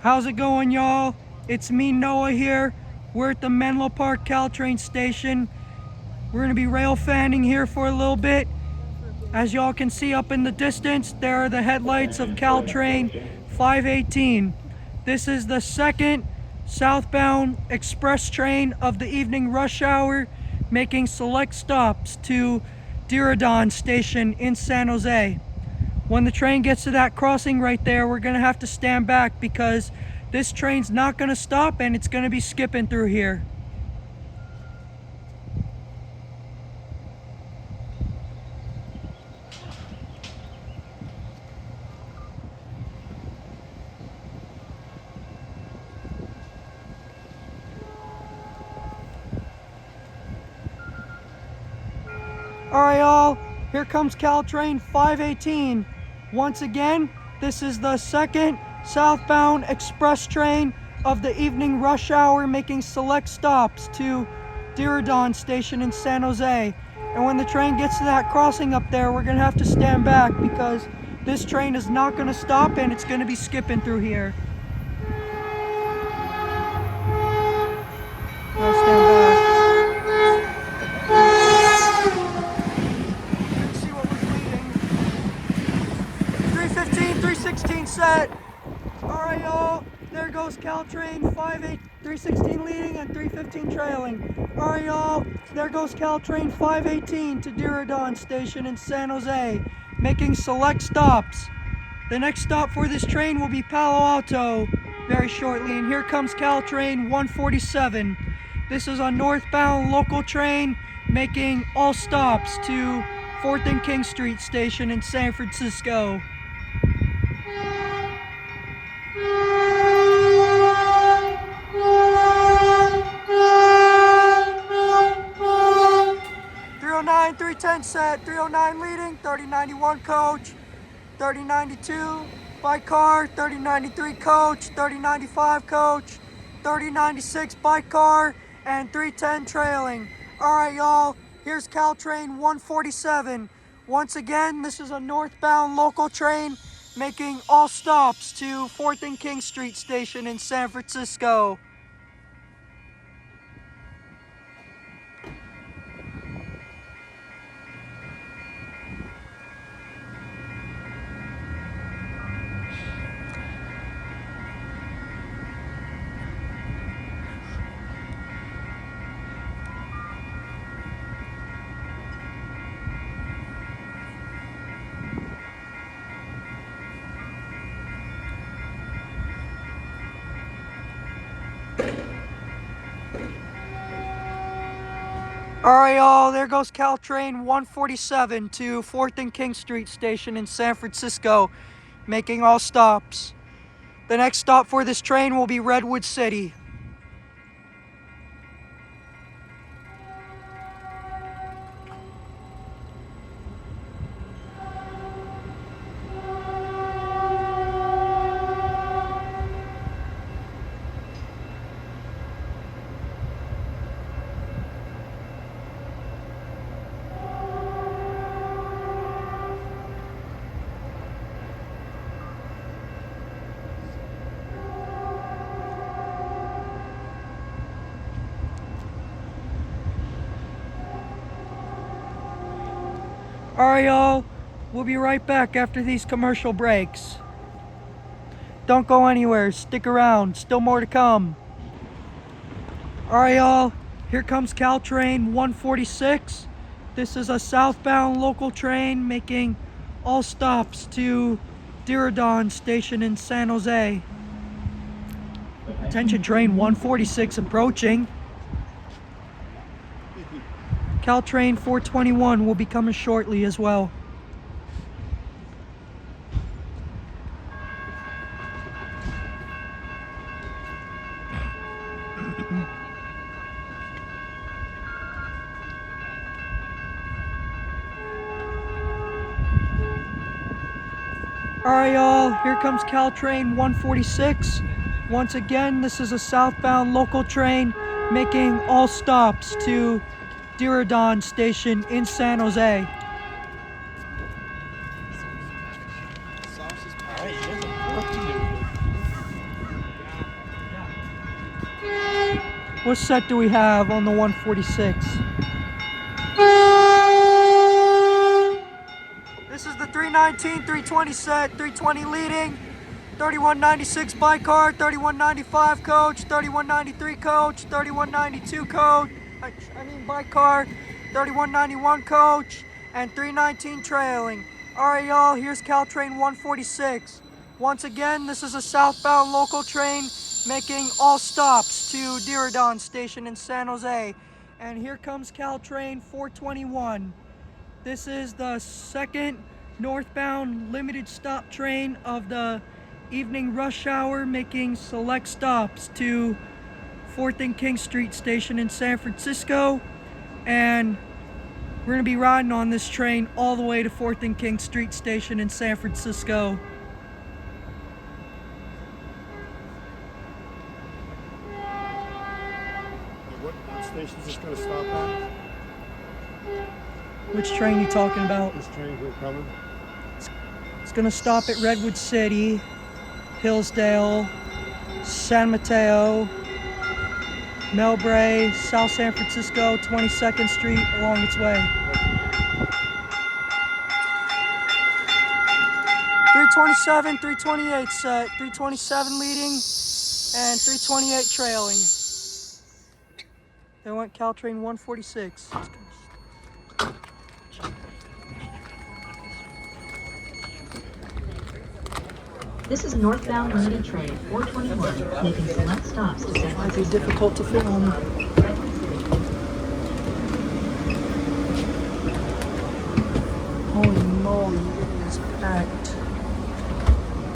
How's it going, y'all? It's me, Noah, here. We're at the Menlo Park Caltrain station. We're gonna be rail fanning here for a little bit. As y'all can see up in the distance, there are the headlights of Caltrain 518. This is the second southbound express train of the evening rush hour, making select stops to Diridon station in San Jose. When the train gets to that crossing right there, we're gonna have to stand back because this train's not gonna stop and it's gonna be skipping through here. Alright y'all, here comes Caltrain 518. Once again, this is the second southbound express train of the evening rush hour, making select stops to Diridon station in San Jose. And when the train gets to that crossing up there, we're gonna have to stand back because this train is not gonna stop and it's gonna be skipping through here. Now stand back. See what was leading. 315, 316 set. Alright y'all, there goes Caltrain 316 leading and 315 trailing. Alright y'all, there goes Caltrain 518 to Diridon station in San Jose, making select stops. The next stop for this train will be Palo Alto very shortly, and here comes Caltrain 147. This is a northbound local train making all stops to 4th and King Street station in San Francisco. '09 310 set, 309 leading, 3091 coach, 3092 by car, 3093 coach, 3095 coach, 3096 by car, and 310 trailing. Alright y'all, here's Caltrain 147. Once again, this is a northbound local train making all stops to 4th and King Street station in San Francisco. Alright y'all, there goes Caltrain 147 to 4th and King Street station in San Francisco, making all stops. The next stop for this train will be Redwood City. Alright y'all, we'll be right back after these commercial breaks. Don't go anywhere, stick around, still more to come. Alright y'all, here comes Caltrain 146. This is a southbound local train making all stops to Diridon station in San Jose. Attention train 146 approaching. Caltrain 421 will be coming shortly as well. Alright y'all, here comes Caltrain 146. Once again, this is a southbound local train making all stops to Diridon station in San Jose. What set do we have on the 146? This is the 319, 320 set, 320 leading, 3196 bike car, 3195 coach, 3193 coach, 3192 coach, bike car, 3191 coach, and 319 trailing. Alright y'all, here's Caltrain 146. Once again, this is a southbound local train making all stops to Diridon Station in San Jose. And here comes Caltrain 421. This is the second northbound limited stop train of the evening rush hour, making select stops to 4th and King Street Station in San Francisco. And we're going to be riding on this train all the way to 4th and King Street Station in San Francisco. What station is this going to stop at? Which train you talking about? This train here coming? It's going to stop at Redwood City, Hillsdale, San Mateo, Melbray, South San Francisco, 22nd Street, along its way. 327, 328 set, 327 leading, and 328 trailing. They went Caltrain 146. This is northbound limited train 421, making select stops to San Might be Francisco. difficult to film. Holy moly.